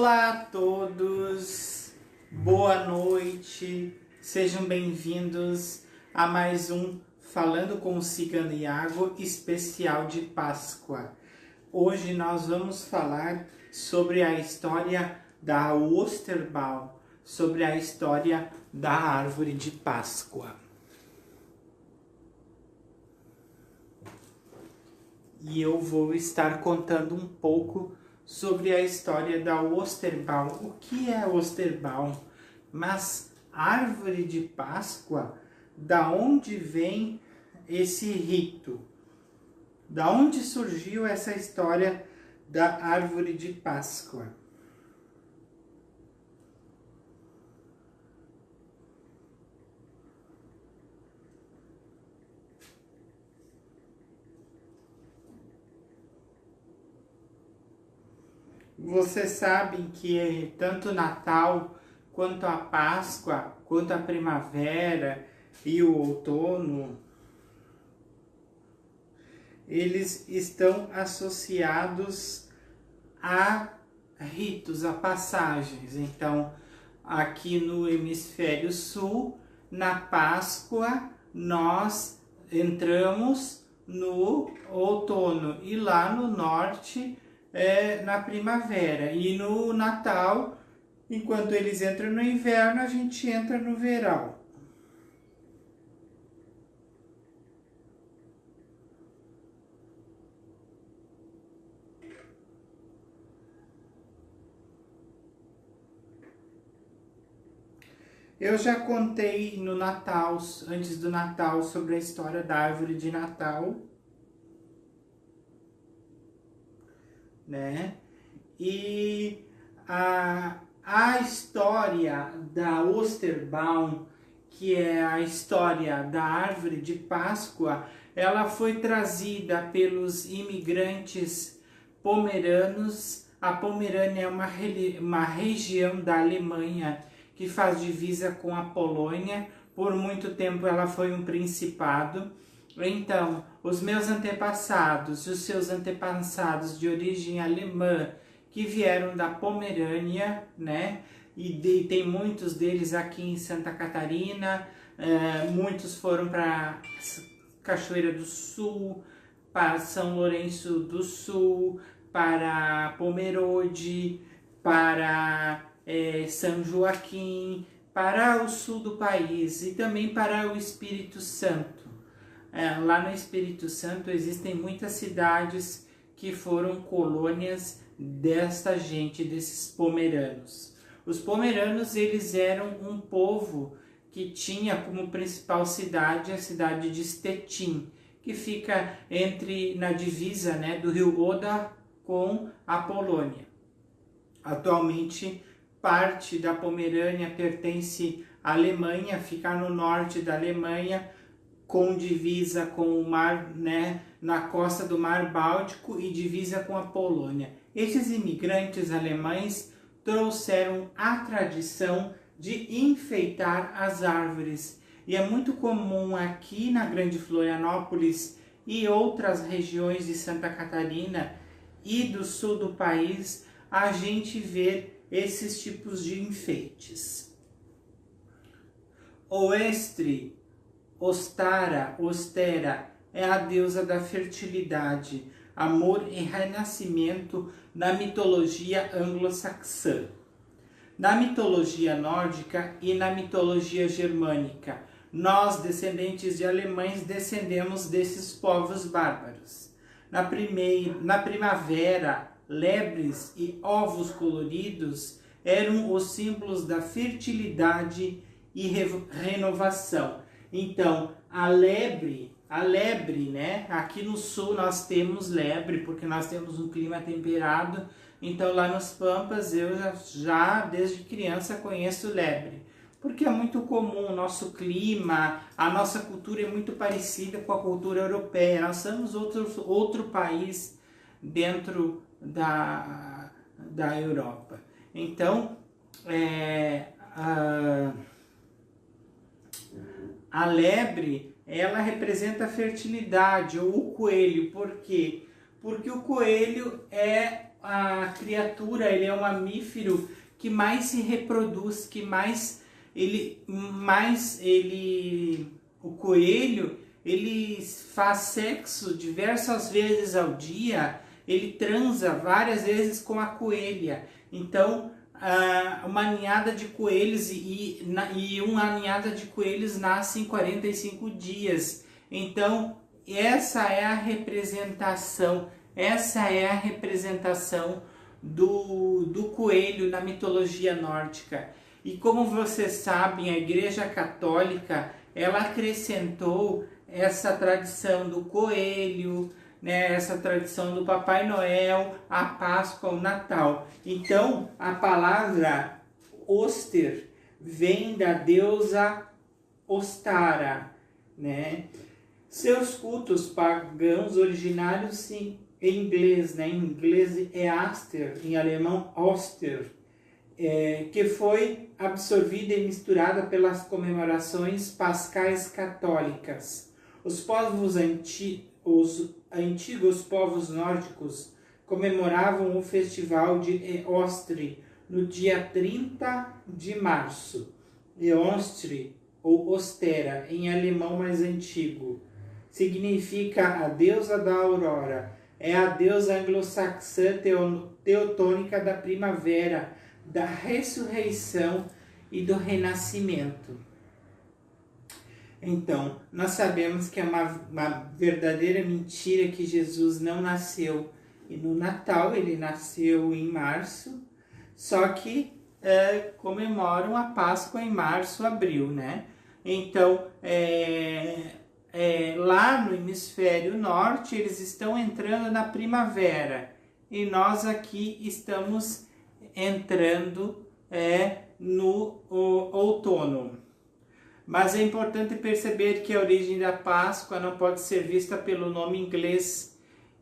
Olá a todos, boa noite, sejam bem-vindos a mais um Falando com o Cigano Iago especial de Páscoa. Hoje nós vamos falar sobre a história da Osterbaum, sobre a história da árvore de Páscoa. E eu vou estar contando um pouco sobre a história da Osterbaum. O que é Osterbaum? Mas árvore de Páscoa, da onde vem esse rito? Da onde surgiu essa história da árvore de Páscoa? Vocês sabem que tanto o Natal, quanto a Páscoa, quanto a primavera e o outono, eles estão associados a ritos, a passagens. Então, aqui no hemisfério sul, na Páscoa, nós entramos no outono e lá no norte, na primavera, e no Natal, enquanto eles entram no inverno, a gente entra no verão. Eu já contei no Natal, antes do Natal, sobre a história da árvore de Natal, né? E a história da Osterbaum, que é a história da árvore de Páscoa, ela foi trazida pelos imigrantes pomeranos. A Pomerânia é uma região da Alemanha que faz divisa com a Polônia. Por muito tempo ela foi um principado. Então, os meus antepassados e os seus antepassados de origem alemã que vieram da Pomerânia, né? E tem muitos deles aqui em Santa Catarina, muitos foram para Cachoeira do Sul, para São Lourenço do Sul, para Pomerode, para São Joaquim, para o sul do país e também para o Espírito Santo. Lá no Espírito Santo existem muitas cidades que foram colônias desta gente, desses pomeranos. Os pomeranos, eles eram um povo que tinha como principal cidade a cidade de Stettin, que fica na divisa, né, do rio Oder com a Polônia. Atualmente, parte da Pomerânia pertence à Alemanha, fica no norte da Alemanha, com divisa com o mar, né, na costa do Mar Báltico e divisa com a Polônia. Esses imigrantes alemães trouxeram a tradição de enfeitar as árvores. E é muito comum aqui na Grande Florianópolis e outras regiões de Santa Catarina e do sul do país a gente ver esses tipos de enfeites. Oestre, Ostera é a deusa da fertilidade, amor e renascimento na mitologia anglo-saxã. Na mitologia nórdica e na mitologia germânica, nós, descendentes de alemães, descendemos desses povos bárbaros. Na primavera, lebres e ovos coloridos eram os símbolos da fertilidade e renovação. Então, a lebre, né? Aqui no sul nós temos lebre, porque nós temos um clima temperado. Então, lá nos Pampas, eu já desde criança conheço lebre. Porque é muito comum, o nosso clima, a nossa cultura é muito parecida com a cultura europeia. Nós somos outro país dentro da Europa. Então, a lebre, ela representa a fertilidade, ou o coelho. Por quê? Porque o coelho é a criatura, ele é um mamífero que mais se reproduz, que o coelho, ele faz sexo diversas vezes ao dia, ele transa várias vezes com a coelha. Então, uma ninhada de coelhos e uma ninhada de coelhos nasce em 45 dias. Então, essa é a representação do coelho na mitologia nórdica. E como vocês sabem, a Igreja Católica, ela acrescentou essa tradição do coelho, né, essa tradição do Papai Noel, a Páscoa, o Natal. Então, a palavra Oster vem da deusa Ostara, né? Seus cultos pagãos originários em inglês, né? Em inglês é Aster, em alemão Oster, que foi absorvida e misturada pelas comemorações pascais católicas. Os antigos povos nórdicos comemoravam o festival de Eostre no dia 30 de março. Eostre, ou Ostera, em alemão mais antigo, significa a deusa da aurora. É a deusa anglo-saxã teotônica da primavera, da ressurreição e do renascimento. Então, nós sabemos que é uma verdadeira mentira que Jesus não nasceu no Natal, ele nasceu em março, só que comemoram a Páscoa em março, abril, né? Então, lá no hemisfério norte, eles estão entrando na primavera, e nós aqui estamos entrando no outono. Mas é importante perceber que a origem da Páscoa não pode ser vista pelo nome inglês,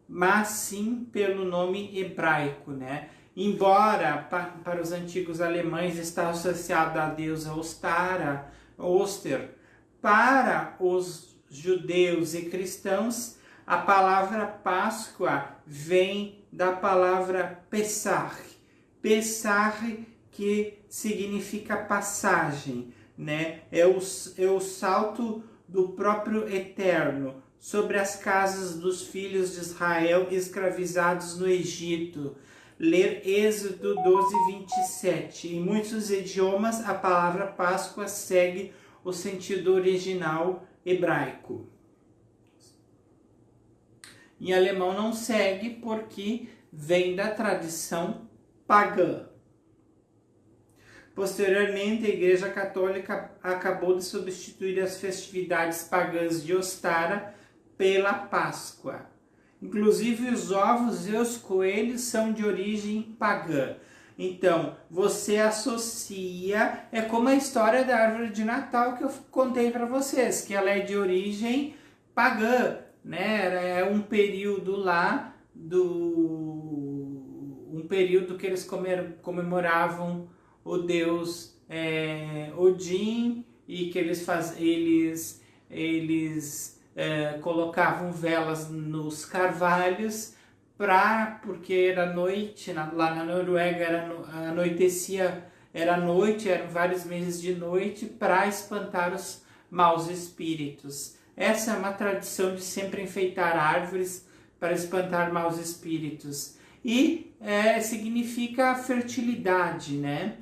mas sim pelo nome hebraico, né? Embora para os antigos alemães está associado à deusa Ostara, Oster, para os judeus e cristãos, a palavra Páscoa vem da palavra Pesach. Pesach, que significa passagem, né? É o salto do próprio Eterno sobre as casas dos filhos de Israel escravizados no Egito. Ler Êxodo 12:27. Em muitos idiomas, a palavra Páscoa segue o sentido original hebraico. Em alemão não segue porque vem da tradição pagã. Posteriormente, a Igreja Católica acabou de substituir as festividades pagãs de Ostara pela Páscoa. Inclusive, os ovos e os coelhos são de origem pagã. Então, você associa... É como a história da árvore de Natal que eu contei para vocês, que ela é de origem pagã, né? É um período lá, um período que eles comemoravam o deus Odin, e que eles colocavam velas nos carvalhos, porque era noite, lá na Noruega anoitecia, era noite, eram vários meses de noite, para espantar os maus espíritos. Essa é uma tradição de sempre enfeitar árvores para espantar maus espíritos. E significa fertilidade, né?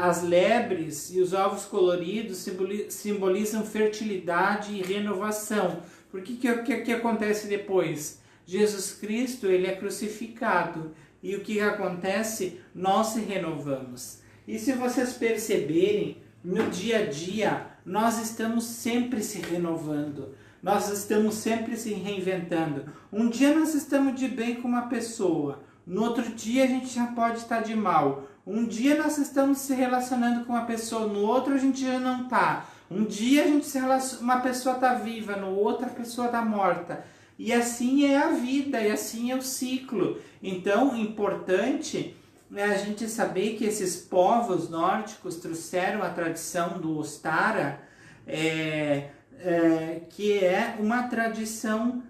As lebres e os ovos coloridos simbolizam fertilidade e renovação. Porque que acontece depois? Jesus Cristo, ele é crucificado. E o que acontece? Nós se renovamos. E se vocês perceberem, no dia a dia, nós estamos sempre se renovando. Nós estamos sempre se reinventando. Um dia nós estamos de bem com uma pessoa. No outro dia a gente já pode estar de mal. Um dia nós estamos se relacionando com uma pessoa, no outro a gente já não está. Um dia uma pessoa está viva, no outro a pessoa está morta. E assim é a vida, e assim é o ciclo. Então, importante é a gente saber que esses povos nórdicos trouxeram a tradição do Ostara, que é uma tradição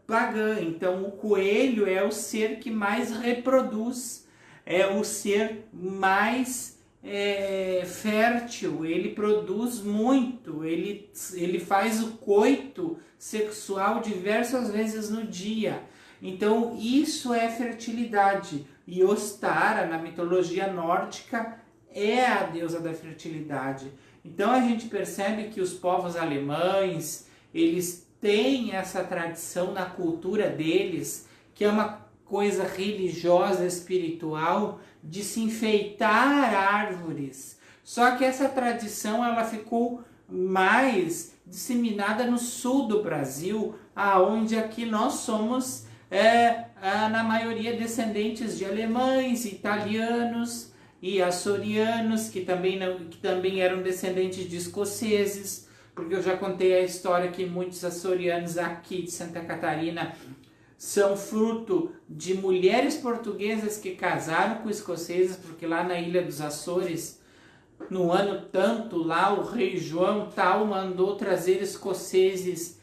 pagã. Então o coelho é o ser que mais reproduz, é o ser mais fértil, ele produz muito, ele faz o coito sexual diversas vezes no dia. Então isso é fertilidade. E Ostara, na mitologia nórdica, é a deusa da fertilidade. Então a gente percebe que os povos alemães, eles têm essa tradição na cultura deles, que é uma coisa religiosa, espiritual, de se enfeitar árvores. Só que essa tradição ela ficou mais disseminada no sul do Brasil, aonde aqui nós somos na maioria descendentes de alemães, italianos e açorianos, que também eram descendentes de escoceses, porque eu já contei a história que muitos açorianos aqui de Santa Catarina são fruto de mulheres portuguesas que casaram com escoceses, porque lá na Ilha dos Açores, no ano tanto, lá o rei João tal mandou trazer escoceses,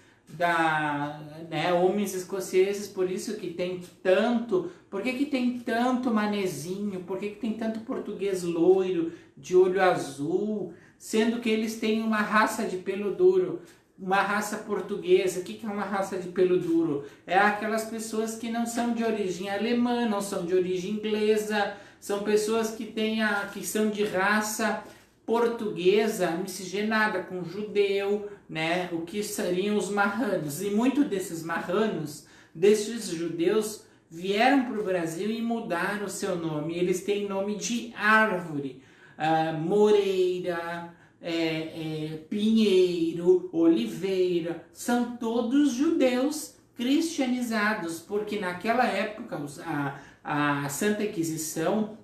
homens escoceses, por isso que tem tanto, por que tem tanto manezinho, por que tem tanto português loiro, de olho azul, sendo que eles têm uma raça de pelo duro, uma raça portuguesa. O que é uma raça de pelo duro? É aquelas pessoas que não são de origem alemã, não são de origem inglesa, são pessoas que são de raça portuguesa miscigenada com judeu, né? O que seriam os marranos. E muitos desses marranos, desses judeus, vieram para o Brasil e mudaram o seu nome. Eles têm nome de árvore, moreira, pinheiro, oliveira, são todos judeus cristianizados, porque naquela época a Santa Inquisição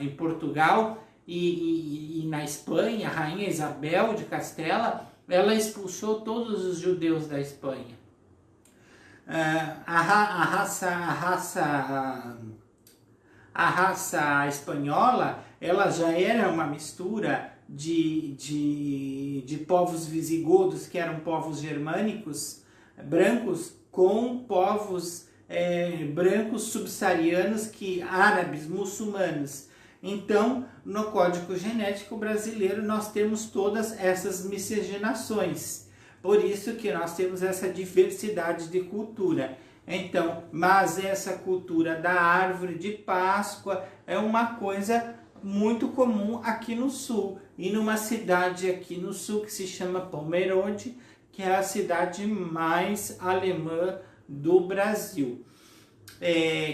em Portugal e na Espanha, a rainha Isabel de Castela, ela expulsou todos os judeus da Espanha. A raça espanhola, ela já era uma mistura de povos visigodos, que eram povos germânicos, brancos, com povos brancos subsaarianos, árabes, muçulmanos. Então, no código genético brasileiro, nós temos todas essas miscigenações. Por isso que nós temos essa diversidade de cultura. Então, mas essa cultura da árvore de Páscoa é uma coisa muito comum aqui no sul, e numa cidade aqui no sul que se chama Pomerode, que é a cidade mais alemã do Brasil.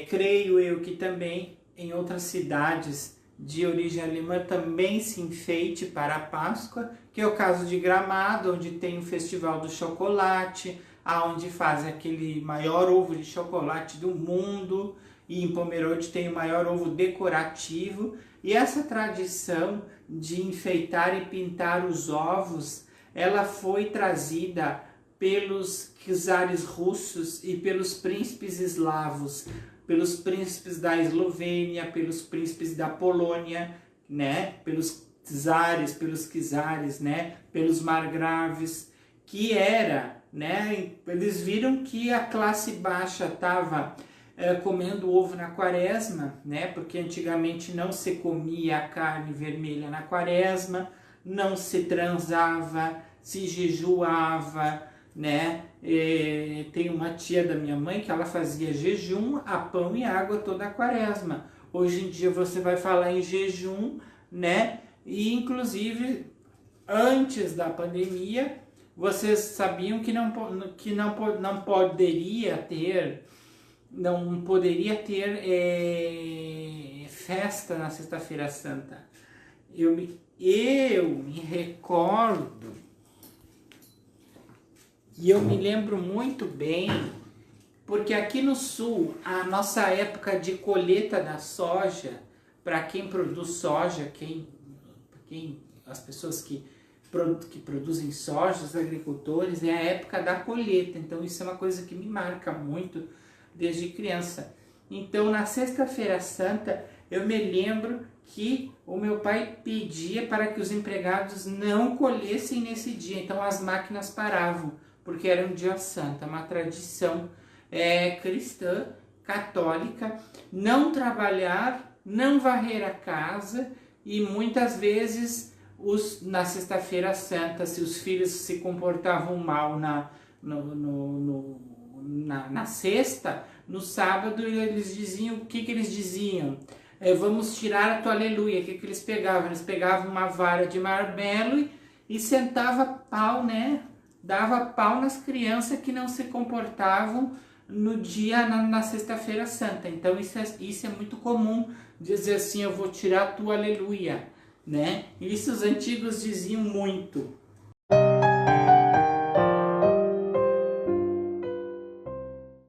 Creio eu que também em outras cidades de origem alemã também se enfeite para a Páscoa, que é o caso de Gramado, onde tem o Festival do Chocolate, onde fazem aquele maior ovo de chocolate do mundo, e em Pomerode tem o maior ovo decorativo. E essa tradição de enfeitar e pintar os ovos, ela foi trazida pelos czares russos e pelos príncipes eslavos, pelos príncipes da Eslovênia, pelos príncipes da Polônia, né? Pelos czares, né? Pelos margraves, que era, né? Eles viram que a classe baixa estava comendo ovo na quaresma, né? Porque antigamente não se comia a carne vermelha na quaresma, não se transava, se jejuava, né? Tem uma tia da minha mãe que ela fazia jejum a pão e água toda a quaresma. Hoje em dia você vai falar em jejum, né? E inclusive antes da pandemia vocês sabiam que não poderia ter festa na Sexta-feira Santa. Eu me recordo e eu me lembro muito bem, porque aqui no sul, a nossa época de colheita da soja, para quem produz soja, as pessoas que produzem soja, os agricultores, é a época da colheita. Então isso é uma coisa que me marca muito desde criança. Então na Sexta-feira Santa eu me lembro que o meu pai pedia para que os empregados não colhessem nesse dia. Então as máquinas paravam, porque era um dia santo, uma tradição cristã, católica, não trabalhar, não varrer a casa e muitas vezes na sexta-feira santa, se os filhos se comportavam mal na sexta, no sábado eles diziam, o que eles diziam? Vamos tirar a tua aleluia. O que eles pegavam? Eles pegavam uma vara de marmelo e sentava pau, né? Dava pau nas crianças que não se comportavam no dia, na sexta-feira santa. Então isso é muito comum, dizer assim, eu vou tirar a tua aleluia, né? Isso os antigos diziam muito.